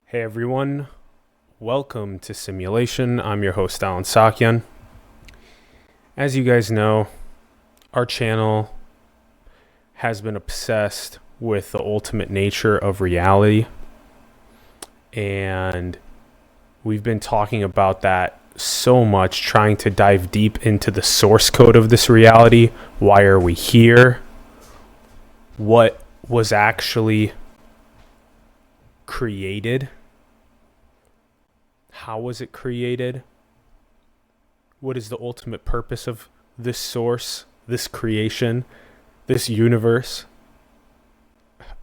Hey everyone, welcome to Simulation. I'm your host Alan Sakyan. As you guys know, our channel has been obsessed with the ultimate nature of reality, and we've been talking about that so much, trying to dive deep into the source code of this reality. Why are we here? What was actually created? How was it created? What is the ultimate purpose of this source, this creation, this universe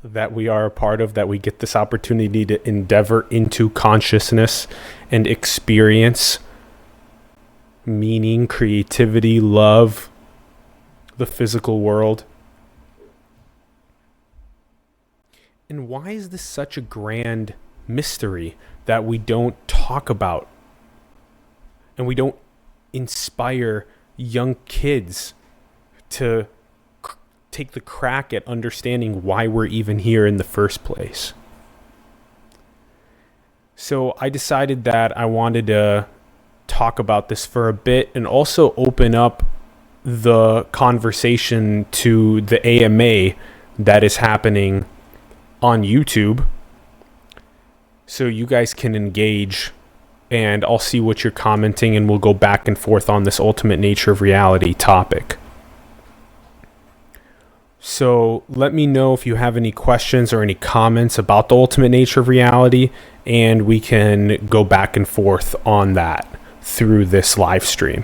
that we are a part of, that we get this opportunity to endeavor into consciousness and experience meaning, creativity, love, the physical world? And why is this such a grand mystery that we don't talk about, and we don't inspire young kids to take the crack at understanding why we're even here in the first place? So I decided that I wanted to talk about this for a bit and also open up the conversation to the AMA that is happening on YouTube, so you guys can engage, and I'll see what you're commenting, and we'll go back and forth on this ultimate nature of reality topic. So let me know if you have any questions or any comments about the ultimate nature of reality, and we can go back and forth on that through this live stream.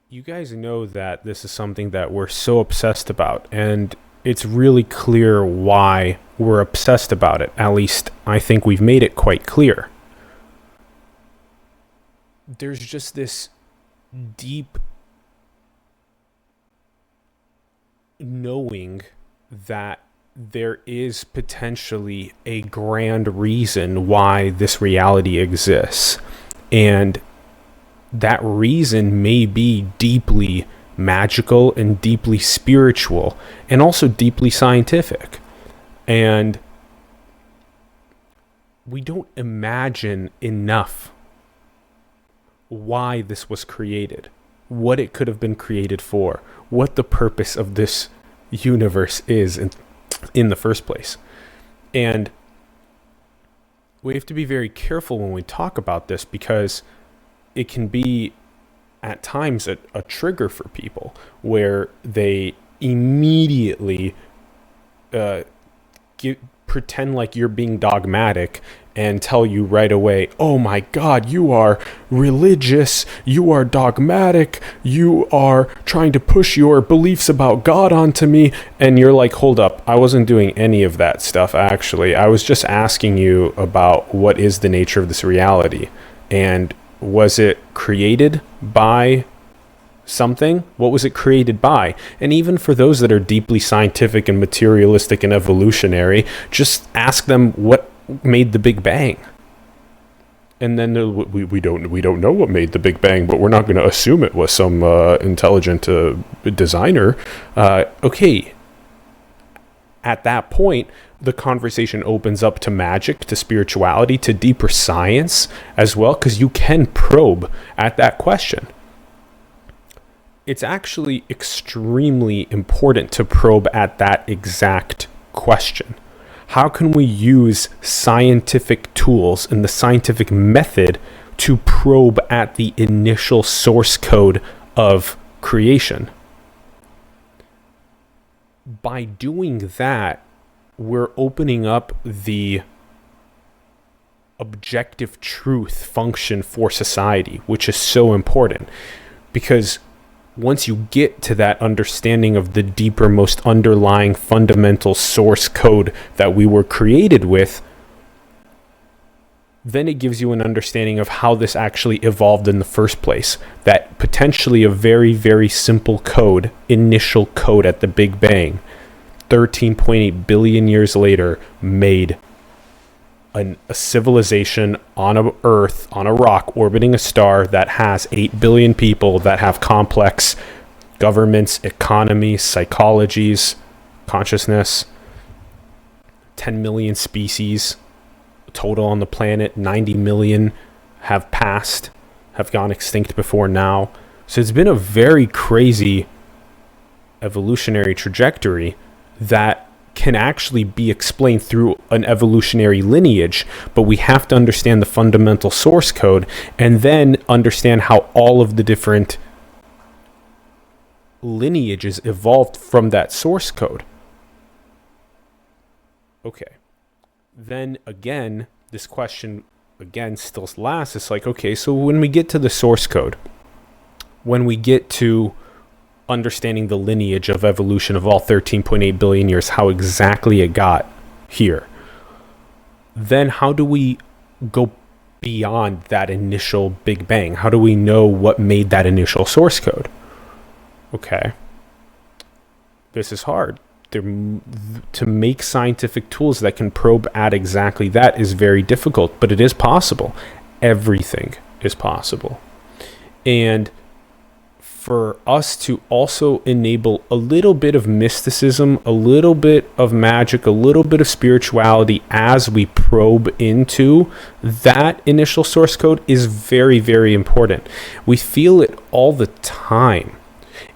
You guys know that this is something that we're so obsessed about, and it's really clear why we're obsessed about it. At least I think we've made it quite clear. There's just this deep knowing that there is potentially a grand reason why this reality exists. And that reason may be deeply magical and deeply spiritual, and also deeply scientific. And we don't imagine enough why this was created, what it could have been created for, what the purpose of this universe is in the first place. And we have to be very careful when we talk about this, because it can be at times a trigger for people, where they immediately pretend like you're being dogmatic and tell you right away, oh my God, you are religious, you are dogmatic, you are trying to push your beliefs about God onto me. And you're like, hold up, I wasn't doing any of that stuff, actually. I was just asking you about what is the nature of this reality, and was it created by something? What was it created by? And even for those that are deeply scientific and materialistic and evolutionary, just ask them what made the Big Bang. And then we don't know what made the Big Bang, but we're not going to assume it was some intelligent designer. Okay. At that point, the conversation opens up to magic, to spirituality, to deeper science as well, because you can probe at that question. It's actually extremely important to probe at that exact question. How can we use scientific tools and the scientific method to probe at the initial source code of creation? By doing that, we're opening up the objective truth function for society, which is so important, because once you get to that understanding of the deeper, most underlying fundamental source code that we were created with, then it gives you an understanding of how this actually evolved in the first place. That potentially a very, very simple code, initial code at the Big Bang, 13.8 billion years later, made a civilization on a Earth, on a rock, orbiting a star that has 8 billion people, that have complex governments, economies, psychologies, consciousness, 10 million species total on the planet, 90 million have passed, have gone extinct before now. So it's been a very crazy evolutionary trajectory that can actually be explained through an evolutionary lineage, but we have to understand the fundamental source code and then understand how all of the different lineages evolved from that source code. Okay. Then again, this question again still lasts. It's like, okay, so when we get to the source code, when we get to understanding the lineage of evolution of all 13.8 billion years, how exactly it got here, then how do we go beyond that initial Big Bang? How do we know what made that initial source code? Okay. This is hard. To make scientific tools that can probe at exactly that is very difficult, but it is possible. Everything is possible. And for us to also enable a little bit of mysticism, a little bit of magic, a little bit of spirituality as we probe into that initial source code is very, very important. We feel it all the time.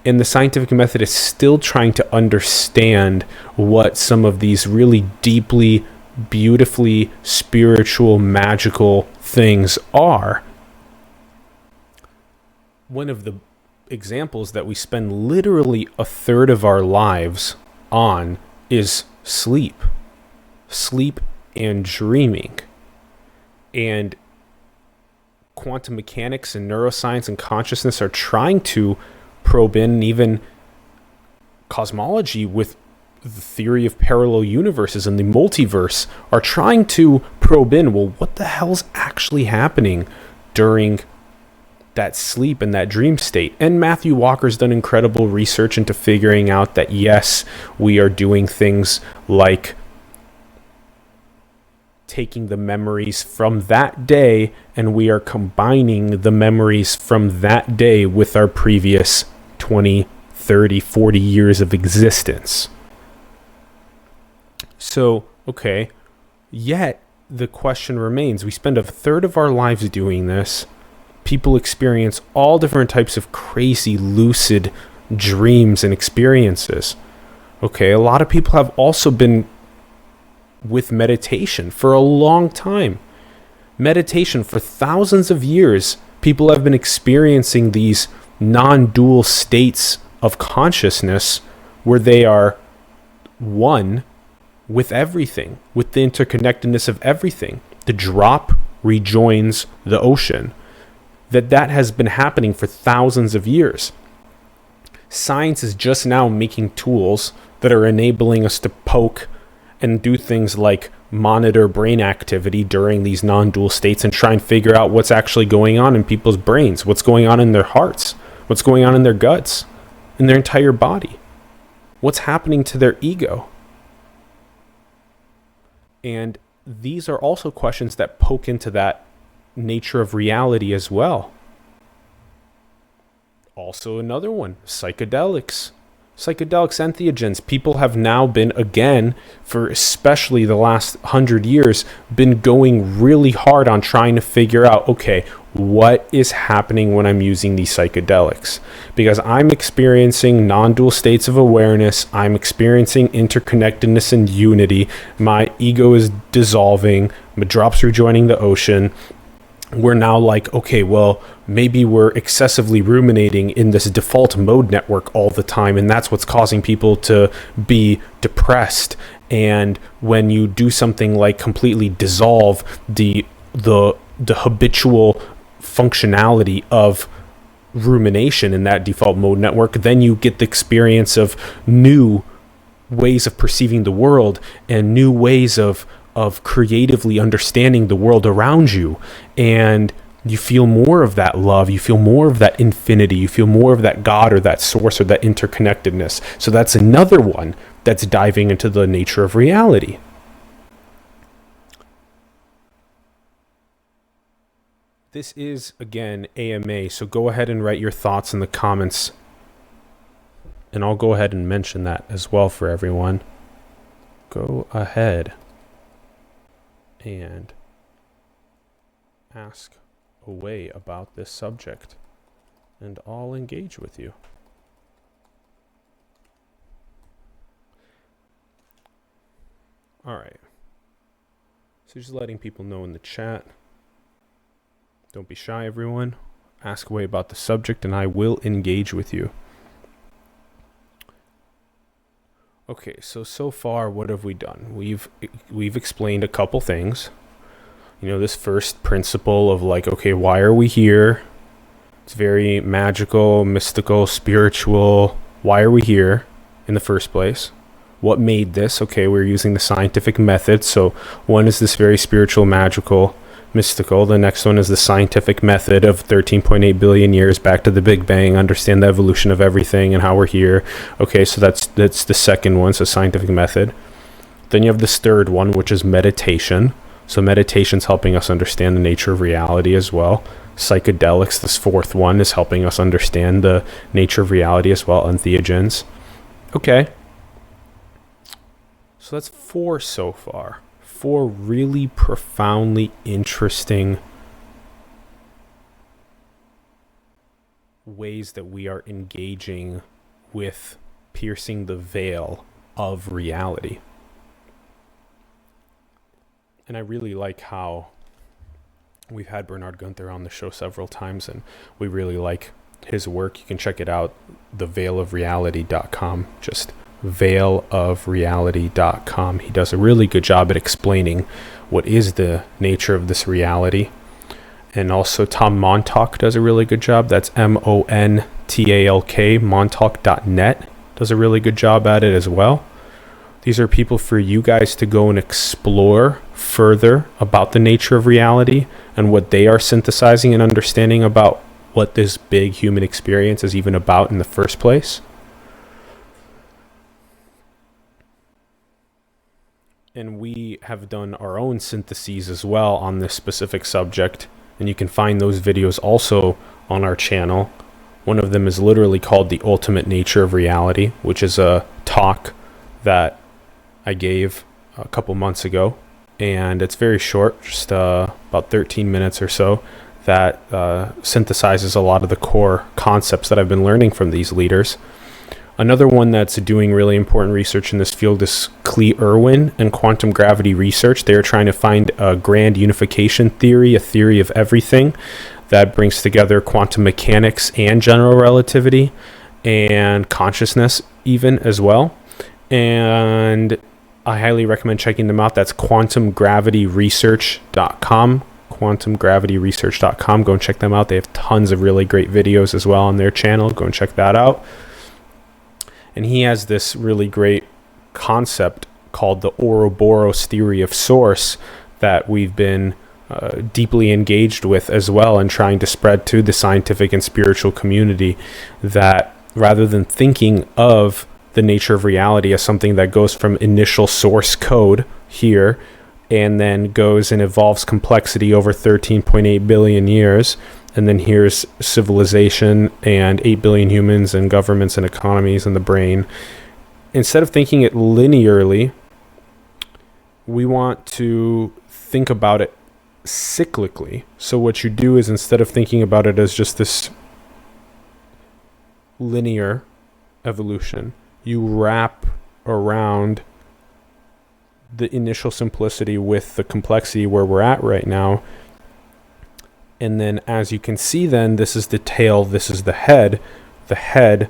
And the scientific method is still trying to understand what some of these really deeply, beautifully spiritual, magical things are. One of the examples that we spend literally a third of our lives on is sleep. Sleep and dreaming. And quantum mechanics and neuroscience and consciousness are trying to probe in, and even cosmology with the theory of parallel universes and the multiverse are trying to probe in, well, what the hell's actually happening during that sleep and that dream state? And Matthew Walker's done incredible research into figuring out that yes, we are doing things like taking the memories from that day and we are combining the memories from that day with our previous 20, 30, 40 years of existence. So, okay, yet the question remains, we spend a third of our lives doing this. People experience all different types of crazy lucid dreams and experiences. Okay, a lot of people have also been with meditation for a long time. Meditation for thousands of years, people have been experiencing these non-dual states of consciousness where they are one with everything, with the interconnectedness of everything. The drop rejoins the ocean. That has been happening for thousands of years. Science is just now making tools that are enabling us to poke and do things like monitor brain activity during these non-dual states and try and figure out what's actually going on in people's brains, what's going on in their hearts, what's going on in their guts, in their entire body, what's happening to their ego. And these are also questions that poke into that nature of reality as well. Also another one, psychedelics. Psychedelics, entheogens. People have now been, again, for especially the last 100 years, been going really hard on trying to figure out, okay, what is happening when I'm using these psychedelics? Because I'm experiencing non-dual states of awareness. I'm experiencing interconnectedness and unity. My ego is dissolving. My drops rejoining the ocean. We're now like, okay, well, maybe we're excessively ruminating in this default mode network all the time, and that's what's causing people to be depressed. And when you do something like completely dissolve the habitual functionality of rumination in that default mode network, then you get the experience of new ways of perceiving the world and new ways of creatively understanding the world around you. And you feel more of that love, you feel more of that infinity, you feel more of that God or that source or that interconnectedness. So that's another one that's diving into the nature of reality. This is, again, AMA, so go ahead and write your thoughts in the comments, and I'll go ahead and mention that as well for everyone. go ahead and ask away about this subject, and I'll engage with you. All right. So just letting people know in the chat. Don't be shy, everyone. Ask away about the subject, and I will engage with you. Okay, so far, what have we done? We've explained a couple things. You know, this first principle of like, okay, why are we here? It's very magical, mystical, spiritual. Why are we here in the first place? What made this? Okay, we're using the scientific method. So one is this very spiritual, magical, mystical. The next one is the scientific method of 13.8 billion years back to the Big Bang, understand the evolution of everything and how we're here. Okay, so that's the second one, so scientific method. Then you have this third one, which is meditation. So meditation's helping us understand the nature of reality as well. Psychedelics, this fourth one, is helping us understand the nature of reality as well, entheogens. Okay. So that's 4 so far. 4 really profoundly interesting ways that we are engaging with piercing the veil of reality. And I really like how we've had Bernard Gunther on the show several times, and we really like his work. You can check it out, theveilofreality.com, just veilofreality.com. He does a really good job at explaining what is the nature of this reality. And also Tom Montauk does a really good job. That's MONTALK, montauk.net, does a really good job at it as well. These are people for you guys to go and explore further about the nature of reality and what they are synthesizing and understanding about what this big human experience is even about in the first place. And we have done our own syntheses as well on this specific subject, and you can find those videos also on our channel. One of them is literally called The Ultimate Nature of Reality, which is a talk that I gave a couple months ago, and it's very short, just about 13 minutes or so, that synthesizes a lot of the core concepts that I've been learning from these leaders. Another one that's doing really important research in this field is Clee Irwin and quantum gravity research. They're trying to find a grand unification theory, a theory of everything that brings together quantum mechanics and general relativity and consciousness even as well. And I highly recommend checking them out. That's quantumgravityresearch.com. quantumgravityresearch.com. Go and check them out. They have tons of really great videos as well on their channel. Go and check that out. And he has this really great concept called the Ouroboros theory of source that we've been deeply engaged with as well, and trying to spread to the scientific and spiritual community, that rather than thinking of the nature of reality as something that goes from initial source code here and then goes and evolves complexity over 13.8 billion years, and then here's civilization and 8 billion humans and governments and economies and the brain. Instead of thinking it linearly, we want to think about it cyclically. So what you do is, instead of thinking about it as just this linear evolution, you wrap around the initial simplicity with the complexity where we're at right now. And then, as you can see, then this is the tail, this is the head. The head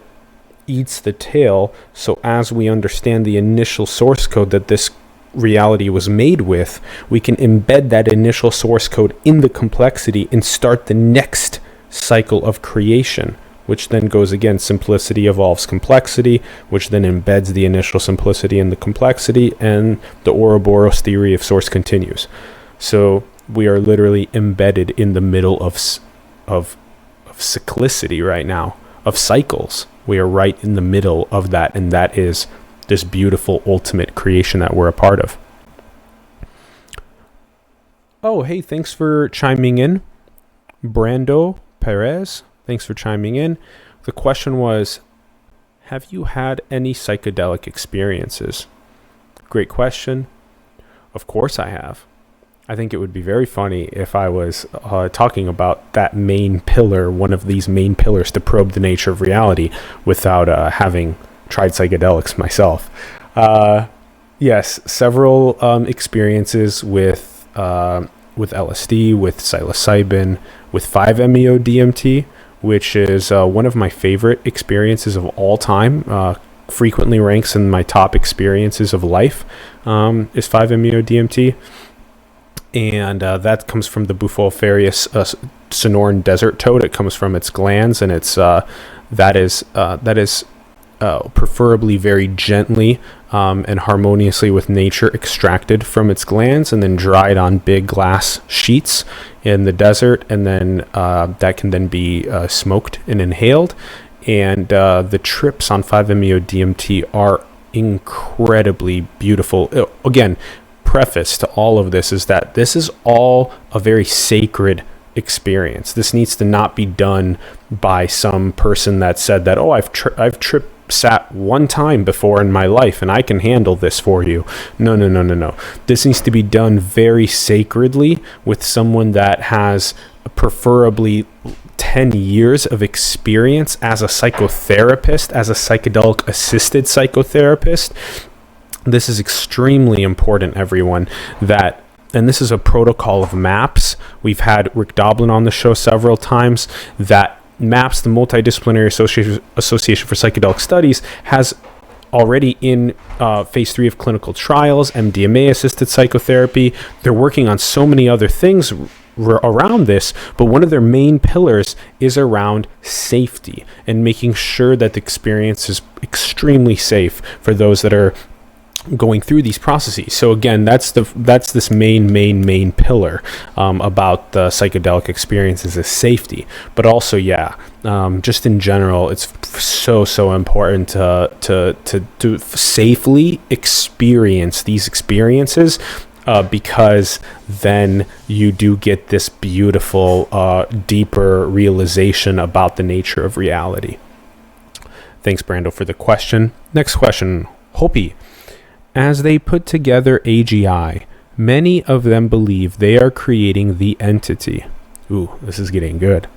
eats the tail. So as we understand the initial source code that this reality was made with, we can embed that initial source code in the complexity and start the next cycle of creation, which then goes again, simplicity evolves complexity, which then embeds the initial simplicity in the complexity, and the Ouroboros theory of source continues. So we are literally embedded in the middle of cyclicity right now, of cycles. We are right in the middle of that, and that is this beautiful ultimate creation that we're a part of. Oh, hey, thanks for chiming in. Brando Perez, thanks for chiming in. The question was, have you had any psychedelic experiences? Great question. Of course I have. I think it would be very funny if I was talking about that main pillar, one of these main pillars to probe the nature of reality, without having tried psychedelics myself. Yes, several experiences with LSD, with psilocybin, with 5-MeO-DMT, which is one of my favorite experiences of all time. Frequently ranks in my top experiences of life is 5-MeO-DMT. And that comes from the Bufalfarius Sonoran desert toad. It comes from its glands, and it's that is preferably very gently and harmoniously with nature extracted from its glands and then dried on big glass sheets in the desert, and then that can then be smoked and inhaled. And the trips on 5-MeO-DMT are incredibly beautiful. Again, preface to all of this is that this is all a very sacred experience. This needs to not be done by some person that said that, oh, I've sat one time before in my life and I can handle this for you. No. This needs to be done very sacredly with someone that has preferably 10 years of experience as a psychotherapist, as a psychedelic assisted psychotherapist. This is extremely important, everyone, and this is a protocol of MAPS. We've had Rick Doblin on the show several times. That MAPS, the Multidisciplinary Association for Psychedelic Studies, has already in phase 3 of clinical trials, MDMA-assisted psychotherapy. They're working on so many other things around this, but one of their main pillars is around safety and making sure that the experience is extremely safe for those that are going through these processes. So again, that's this main pillar about the psychedelic experiences is safety, but also just in general, it's so important to safely experience these experiences, because then you do get this beautiful deeper realization about the nature of reality. Thanks, Brando, for the question. Next question, Hopi. As they put together AGI, many of them believe they are creating the entity. Ooh, this is getting good.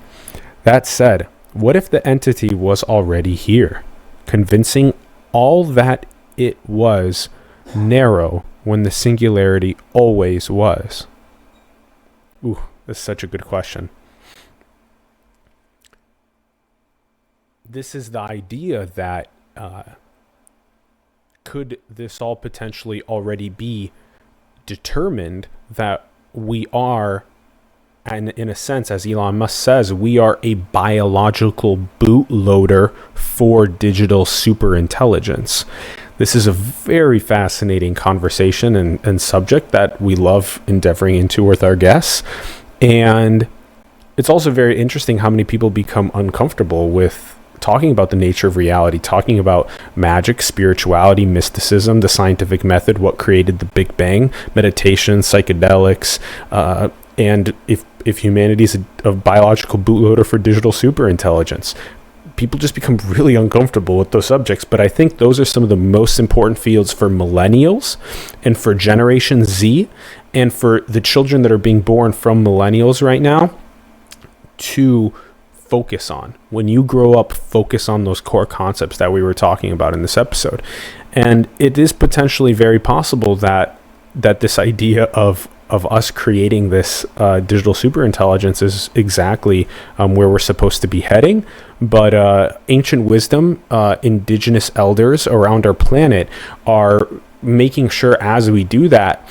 That said, what if the entity was already here, convincing all that it was narrow when the singularity always was? Ooh, this is such a good question. This is the idea that could this all potentially already be determined, that we are, and in a sense, as Elon Musk says, we are a biological bootloader for digital superintelligence. This is a very fascinating conversation and subject that we love endeavoring into with our guests. And it's also very interesting how many people become uncomfortable with talking about the nature of reality, talking about magic, spirituality, mysticism, the scientific method, what created the Big Bang, meditation, psychedelics, and if humanity is a biological bootloader for digital superintelligence. People just become really uncomfortable with those subjects, but I think those are some of the most important fields for millennials and for Generation Z and for the children that are being born from millennials right now to focus on. When you grow up, focus on those core concepts that we were talking about in this episode. And it is potentially very possible that this idea of us creating this digital superintelligence is exactly where we're supposed to be heading. But ancient wisdom, indigenous elders around our planet are making sure as we do that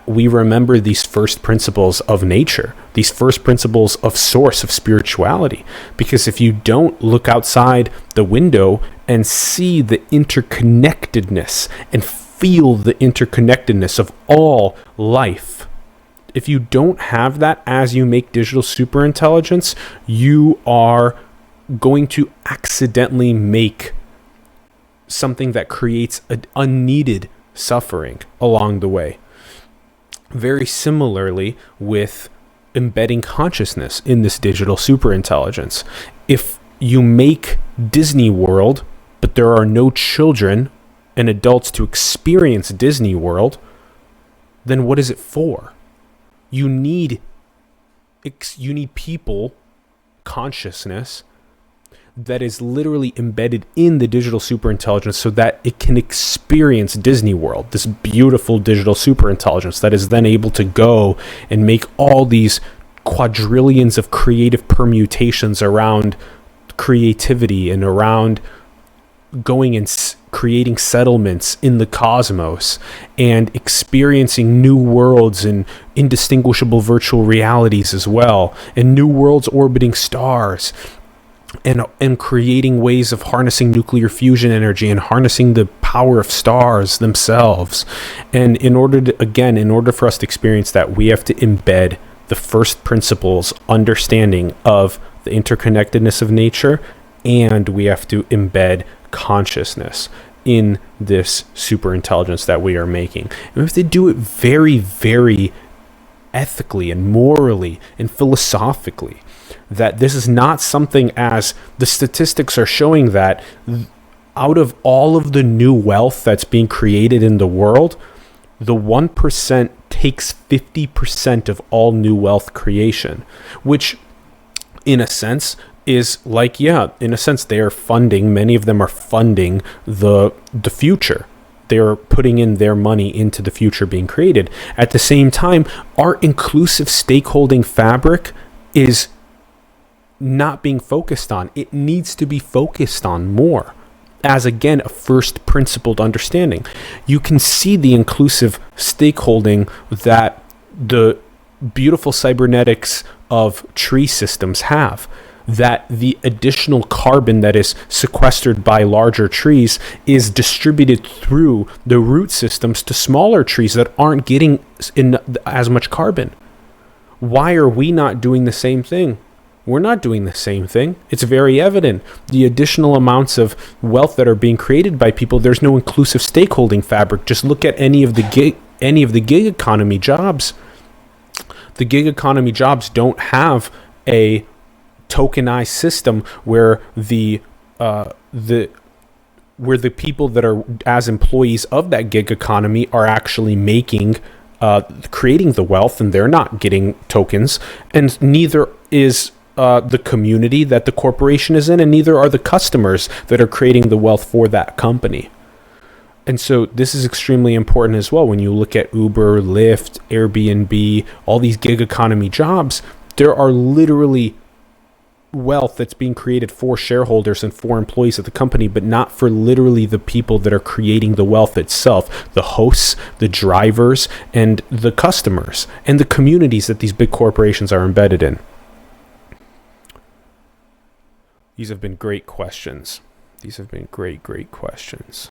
we remember these first principles of nature, these first principles of source of spirituality. Because if you don't look outside the window and see the interconnectedness and feel the interconnectedness of all life, if you don't have that as you make digital superintelligence, you are going to accidentally make something that creates an unneeded suffering along the way. Very similarly with embedding consciousness in this digital superintelligence. If you make Disney World, but there are no children and adults to experience Disney World, then what is it for? You need people, consciousness, that is literally embedded in the digital superintelligence so that it can experience Disney World, this beautiful digital superintelligence that is then able to go and make all these quadrillions of creative permutations around creativity and around going and creating settlements in the cosmos and experiencing new worlds and indistinguishable virtual realities as well, and new worlds orbiting stars, and creating ways of harnessing nuclear fusion energy and harnessing the power of stars themselves. And in order for us to experience that, we have to embed the first principles understanding of the interconnectedness of nature, and we have to embed consciousness in this superintelligence that we are making. And we have to do it very, very ethically and morally and philosophically. That this is not something, as the statistics are showing, that out of all of the new wealth that's being created in the world, the 1% takes 50% of all new wealth creation, which in a sense is like, in a sense they are funding, many of them are funding the future. They're putting in their money into the future being created. At the same time, our inclusive stakeholding fabric is not being focused on. It needs to be focused on more as, again, a first principled understanding. You can see the inclusive stakeholding that the beautiful cybernetics of tree systems have, that the additional carbon that is sequestered by larger trees is distributed through the root systems to smaller trees that aren't getting in as much carbon. Why are we not doing the same thing? We're not doing the same thing. It's very evident. The additional amounts of wealth that are being created by people, there's no inclusive stakeholding fabric. Just look at any of the gig economy jobs. The gig economy jobs don't have a tokenized system where the people that are as employees of that gig economy are actually creating the wealth, and they're not getting tokens, and neither is the community that the corporation is in, and neither are the customers that are creating the wealth for that company. And so this is extremely important as well. When you look at Uber, Lyft, Airbnb, all these gig economy jobs, there are literally wealth that's being created for shareholders and for employees of the company, but not for literally the people that are creating the wealth itself, the hosts, the drivers, and the customers, and the communities that these big corporations are embedded in. These have been great questions. Great questions.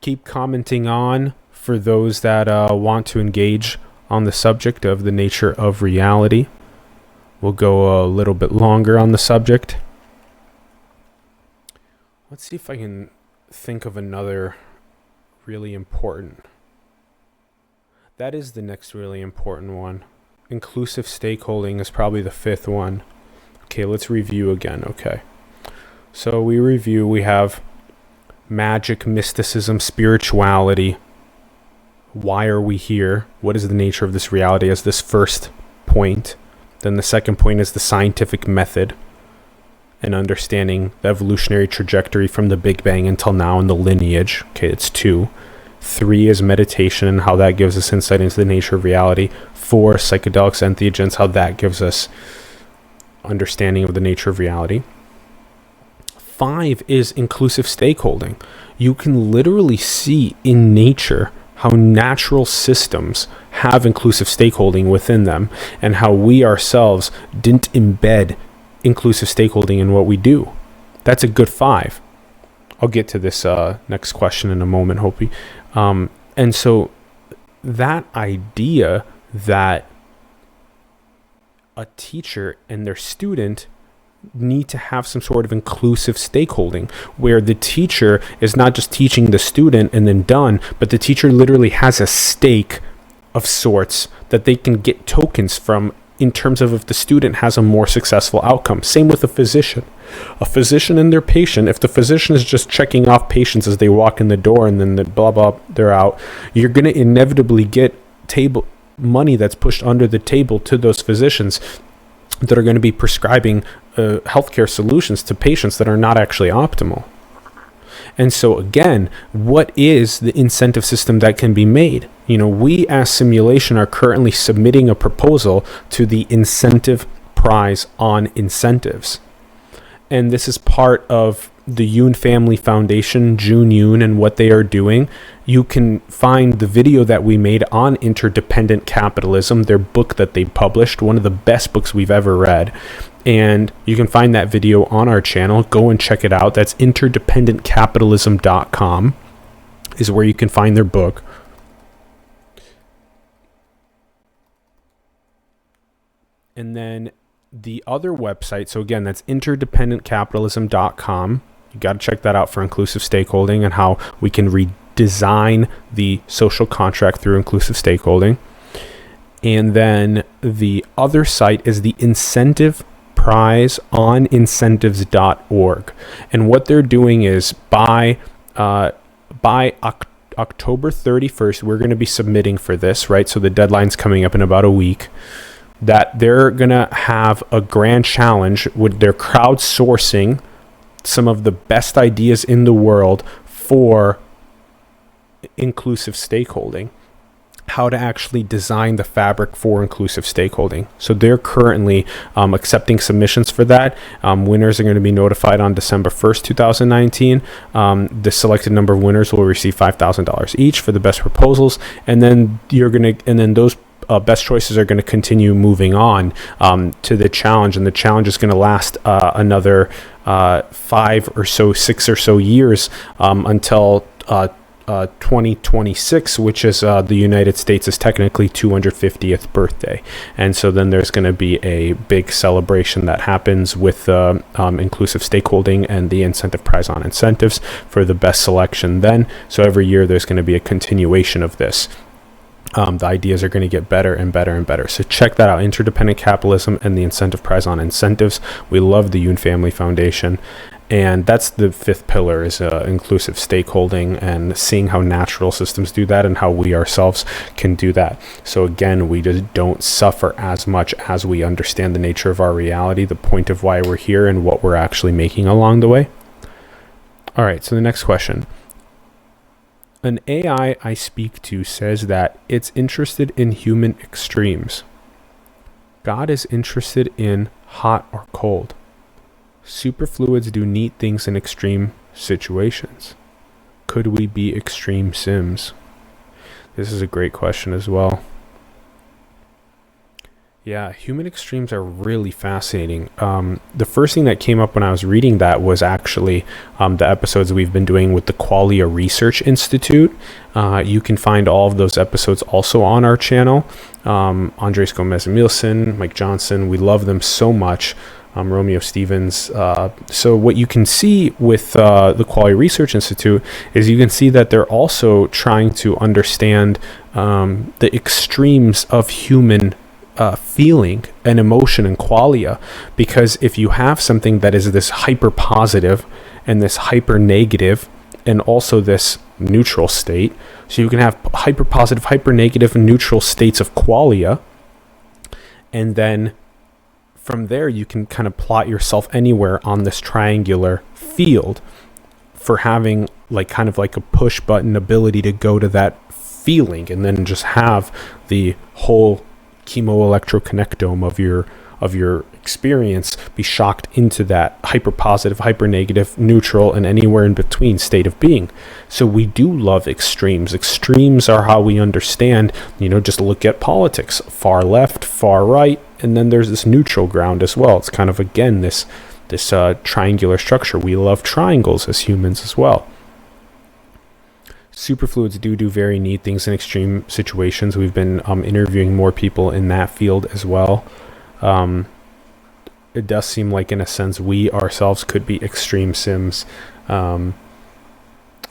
Keep commenting on for those that want to engage on the subject of the nature of reality. We'll go a little bit longer on the subject. Let's see if I can think of another really important. That is the next really important one. Inclusive stakeholding is probably the fifth one. Okay, let's review again. Okay. So we have magic, mysticism, spirituality. Why are we here? What is the nature of this reality as this first point? Then the second point is the scientific method and understanding the evolutionary trajectory from the Big Bang until now and the lineage. Okay, it's 2. 3 is meditation and how that gives us insight into the nature of reality. 4, psychedelics, entheogens, how that gives us understanding of the nature of reality. 5 is inclusive stakeholding. You can literally see in nature how natural systems have inclusive stakeholding within them, and how we ourselves didn't embed inclusive stakeholding in what we do. That's a good 5. I'll get to this next question in a moment, hopefully. And so that idea that a teacher and their student need to have some sort of inclusive stakeholding, where the teacher is not just teaching the student and then done, but the teacher literally has a stake of sorts that they can get tokens from in terms of if the student has a more successful outcome. Same with a physician. A physician and their patient, if the physician is just checking off patients as they walk in the door and then blah, blah, they're out, you're going to inevitably get money that's pushed under the table to those physicians that are going to be prescribing healthcare solutions to patients that are not actually optimal. And so again, what is the incentive system that can be made? We as Simulation are currently submitting a proposal to the incentive prize on incentives. And this is part of the Yoon Family Foundation, Jun Yoon, and what they are doing. You can find the video that we made on interdependent capitalism, their book that they published, one of the best books we've ever read. And you can find that video on our channel. Go and check it out. That's interdependentcapitalism.com is where you can find their book. And then the other website, so again, that's interdependentcapitalism.com. You got to check that out for inclusive stakeholding and how we can redesign the social contract through inclusive stakeholding. And then the other site is the Incentive Prize on incentives.org. And what they're doing is by October 31st, we're going to be submitting for this, right? So the deadline's coming up in about a week. That they're going to have a grand challenge with their crowdsourcing some of the best ideas in the world for inclusive stakeholding, how to actually design the fabric for inclusive stakeholding. So they're currently accepting submissions for that. Winners are going to be notified on December 1st, 2019. The selected number of winners will receive $5,000 each for the best proposals. And then those best choices are going to continue moving on to the challenge, and the challenge is going to last another 6 or so years until 2026, which is the United States' technically 250th birthday. And so then there's going to be a big celebration that happens with inclusive stakeholding and the incentive prize on incentives for the best selection then. So every year there's going to be a continuation of this. The ideas are going to get better and better and better. So check that out, Interdependent Capitalism and the Incentive Prize on Incentives. We love the Yoon Family Foundation. And that's the fifth pillar, is inclusive stakeholding and seeing how natural systems do that and how we ourselves can do that. So again, we just don't suffer as much as we understand the nature of our reality, the point of why we're here and what we're actually making along the way. All right, so the next question. An AI I speak to says that it's interested in human extremes. God is interested in hot or cold. Superfluids do neat things in extreme situations. Could we be extreme Sims? This is a great question as well. Yeah, human extremes are really fascinating. The first thing that came up when I was reading that was actually the episodes we've been doing with the Qualia Research Institute. You can find all of those episodes also on our channel. Andres Gomez-Emilson, Mike Johnson, we love them so much. Romeo Stevens. So what you can see with the Qualia Research Institute is you can see that they're also trying to understand the extremes of human feeling and emotion and qualia, because if you have something that is this hyper positive and this hyper negative and also this neutral state, so you can have hyper positive, hyper negative, and neutral states of qualia, and then from there you can kind of plot yourself anywhere on this triangular field for having kind of like a push button ability to go to that feeling and then just have the whole chemoelectroconnectome of your experience be shocked into that hyper positive, hyper negative, neutral, and anywhere in between state of being. So we do love extremes. Extremes are how we understand, just look at politics, far left, far right, and then there's this neutral ground as well. It's kind of, again, this triangular structure. We love triangles as humans as well. Superfluids do very neat things in extreme situations. We've been interviewing more people in that field as well. It does seem like, in a sense, we ourselves could be extreme Sims.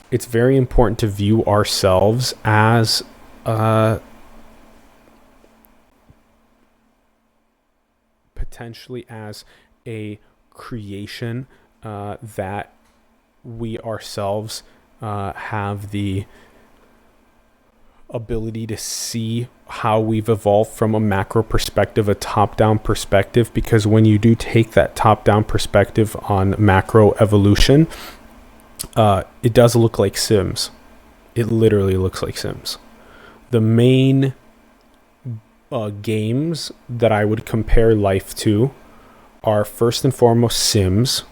It's very important to view ourselves as potentially as a creation that we ourselves have the ability to see how we've evolved from a macro perspective, a top-down perspective, because when you do take that top-down perspective on macro evolution, it does look like Sims. It literally looks like Sims. The main games that I would compare life to are first and foremost Sims.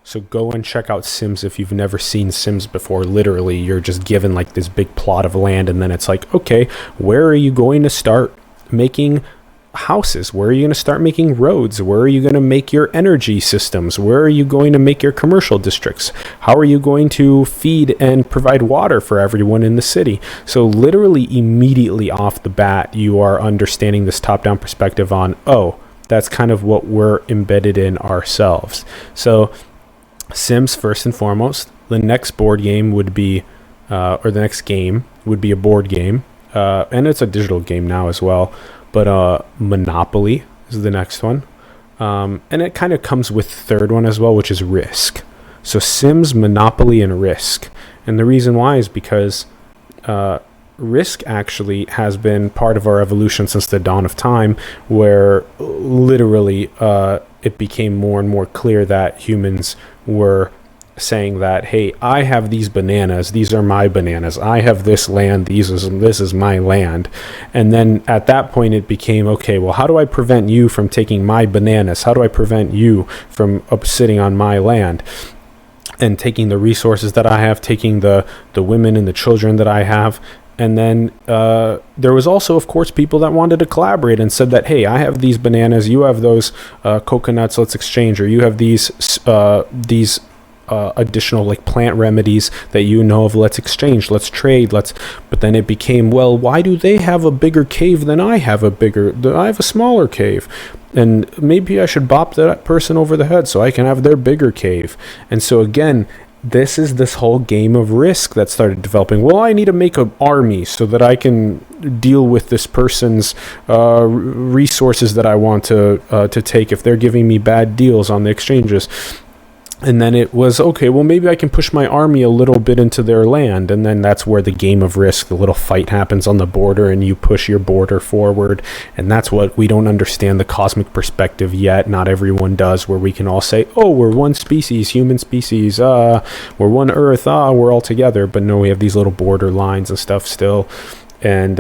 So go and check out Sims if you've never seen Sims before. Literally, you're just given like this big plot of land, and then it's like, okay, where are you going to start making houses? Where are you going to start making roads? Where are you going to make your energy systems? Where are you going to make your commercial districts? How are you going to feed and provide water for everyone in the city? So literally immediately off the bat, you are understanding this top-down perspective on, oh, that's kind of what we're embedded in ourselves. So Sims first and foremost. The next board game would be, or the next game would be a board game, and it's a digital game now as well. But Monopoly is the next one, and it kind of comes with the third one as well, which is Risk. So Sims, Monopoly, and Risk. And the reason why is because Risk actually has been part of our evolution since the dawn of time, where literally it became more and more clear that humans were saying that, hey, I have these bananas, these are my bananas, I have this land, this is my land. And then at that point it became, okay, well, how do I prevent you from taking my bananas? How do I prevent you from sitting on my land and taking the resources that I have, taking the women and the children that I have? And then there was also, of course, people that wanted to collaborate and said that, hey, I have these bananas, you have those coconuts, let's exchange, or you have these additional like plant remedies that you know of, let's exchange, let's trade, but then it became, well, why do they have a bigger cave than I have a smaller cave? And maybe I should bop that person over the head so I can have their bigger cave. And so again, this is this whole game of Risk that started developing. Well, I need to make an army so that I can deal with this person's resources that I want to take if they're giving me bad deals on the exchanges. And then it was, okay, well, maybe I can push my army a little bit into their land. And then that's where the game of Risk, the little fight happens on the border and you push your border forward. And that's what we don't understand the cosmic perspective yet. Not everyone does, where we can all say, oh, we're one species, human species. We're one Earth. We're all together. But no, we have these little border lines and stuff still. And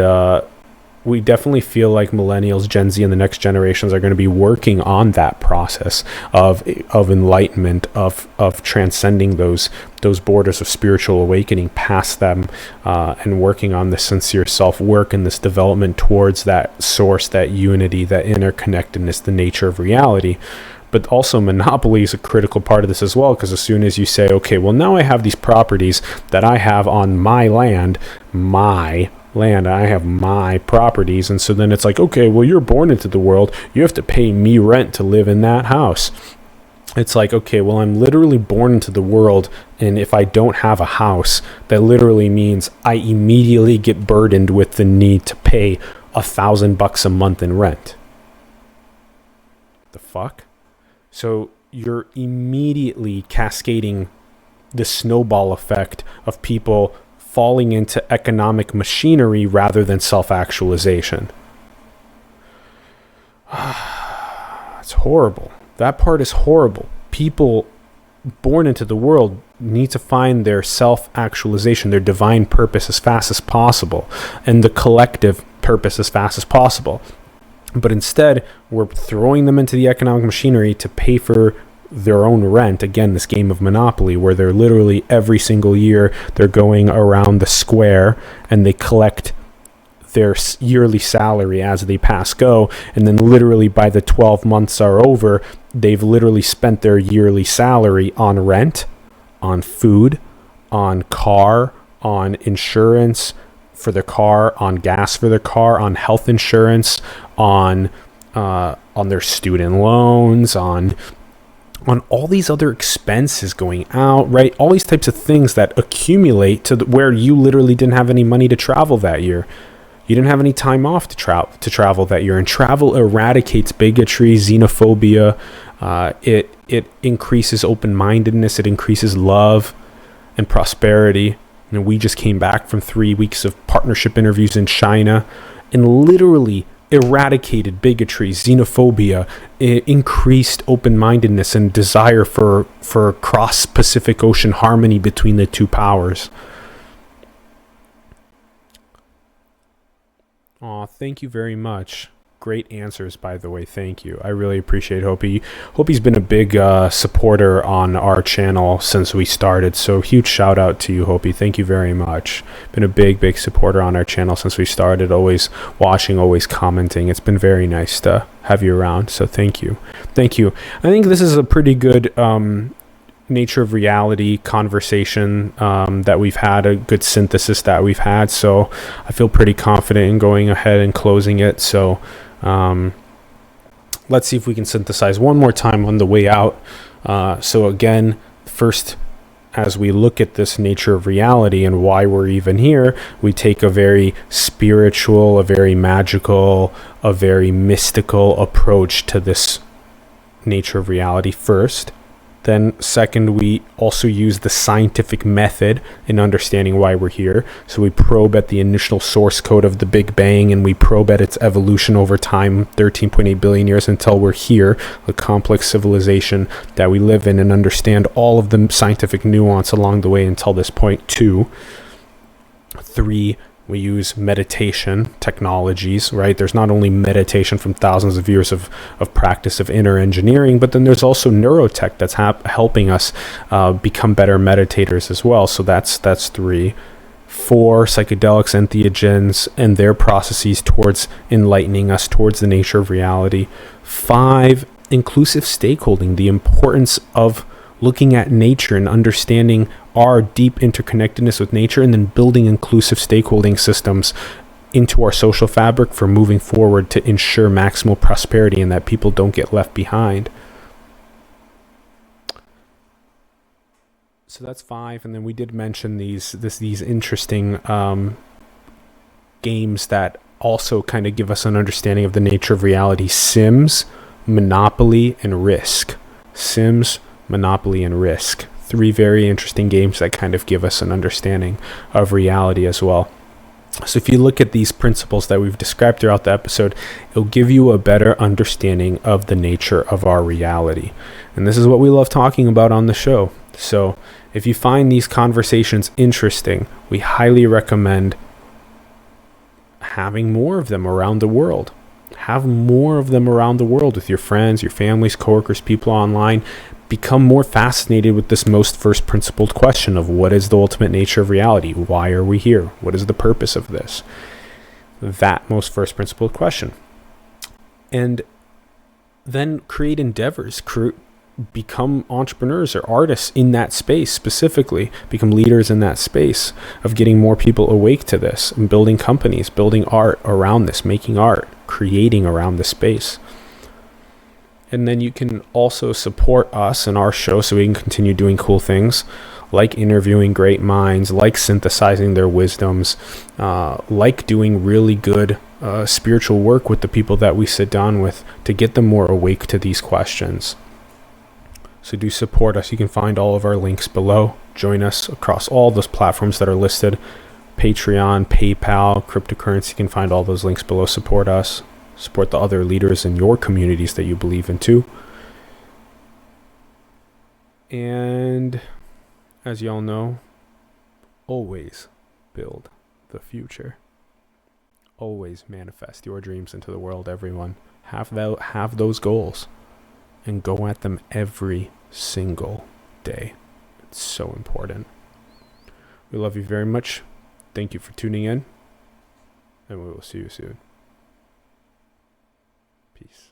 we definitely feel like millennials, Gen Z, and the next generations are going to be working on that process of enlightenment, of transcending those borders of spiritual awakening past them, and working on this sincere self-work and this development towards that source, that unity, that interconnectedness, the nature of reality. But also Monopoly is a critical part of this as well, because as soon as you say, okay, well, now I have these properties that I have on my land, I have my properties, and so then it's like, okay, well, you're born into the world, you have to pay me rent to live in that house. It's like, okay, well, I'm literally born into the world, and if I don't have a house, that literally means I immediately get burdened with the need to pay $1,000 a month in rent. The fuck? So you're immediately cascading the snowball effect of people falling into economic machinery rather than self-actualization. It's horrible. That part is horrible. People born into the world need to find their self-actualization, their divine purpose as fast as possible, and the collective purpose as fast as possible. But instead, we're throwing them into the economic machinery to pay for their own rent. Again, this game of Monopoly, where they're literally every single year they're going around the square and they collect their yearly salary as they pass go, and then literally by the 12 months are over, they've literally spent their yearly salary on rent, on food, on car, on insurance for their car, on gas for their car, on health insurance, on their student loans, on all these other expenses going out, right? All these types of things that accumulate to where you literally didn't have any money to travel that year. You didn't have any time off to travel that year. And travel eradicates bigotry, xenophobia. It increases open-mindedness. It increases love and prosperity. And we just came back from 3 weeks of partnership interviews in China, and literally eradicated bigotry, xenophobia, increased open-mindedness and desire for cross-Pacific Ocean harmony between the two powers. Aw, thank you very much. Great answers, by the way. Thank you. I really appreciate Hopi. Hopi's been a big supporter on our channel since we started. So huge shout out to you, Hopi. Thank you very much. Been a big supporter on our channel since we started. Always watching, always commenting. It's been very nice to have you around. So thank you. Thank you. I think this is a pretty good nature of reality conversation that we've had, a good synthesis that we've had. So I feel pretty confident in going ahead and closing it. So let's see if we can synthesize one more time on the way out. So again, first, as we look at this nature of reality and why we're even here, we take a very spiritual, a very magical, a very mystical approach to this nature of reality first. Then second, we also use the scientific method in understanding why we're here. So we probe at the initial source code of the Big Bang, and we probe at its evolution over time, 13.8 billion years, until we're here, the complex civilization that we live in, and understand all of the scientific nuance along the way until this point. 2, 3, we use meditation technologies, right? There's not only meditation from thousands of years of practice of inner engineering, but then there's also neurotech that's helping us become better meditators as well. So that's 3. 4, psychedelics, entheogens, and their processes towards enlightening us towards the nature of reality. 5, inclusive stakeholding, the importance of looking at nature and understanding our deep interconnectedness with nature, and then building inclusive stakeholding systems into our social fabric for moving forward to ensure maximal prosperity and that people don't get left behind. So that's 5, and then we did mention these interesting games that also kind of give us an understanding of the nature of reality: Sims, Monopoly, and Risk. Sims, Monopoly, and Risk. 3 very interesting games that kind of give us an understanding of reality as well. So if you look at these principles that we've described throughout the episode, it'll give you a better understanding of the nature of our reality. And this is what we love talking about on the show. So if you find these conversations interesting, we highly recommend having more of them around the world. Have more of them around the world with your friends, your families, coworkers, people online. Become more fascinated with this most first principled question of what is the ultimate nature of reality? Why are we here? What is the purpose of this? That most first principled question. And then create endeavors, become entrepreneurs or artists in that space specifically, become leaders in that space of getting more people awake to this and building companies, building art around this, making art, creating around the space. And then you can also support us and our show so we can continue doing cool things like interviewing great minds, like synthesizing their wisdoms, like doing really good spiritual work with the people that we sit down with to get them more awake to these questions. So do support us. You can find all of our links below. Join us across all those platforms that are listed: Patreon, PayPal, cryptocurrency. You can find all those links below. Support us. Support the other leaders in your communities that you believe in too. And as y'all know, always build the future. Always manifest your dreams into the world, everyone. Have those goals and go at them every single day. It's so important. We love you very much. Thank you for tuning in, and we will see you soon. Peace.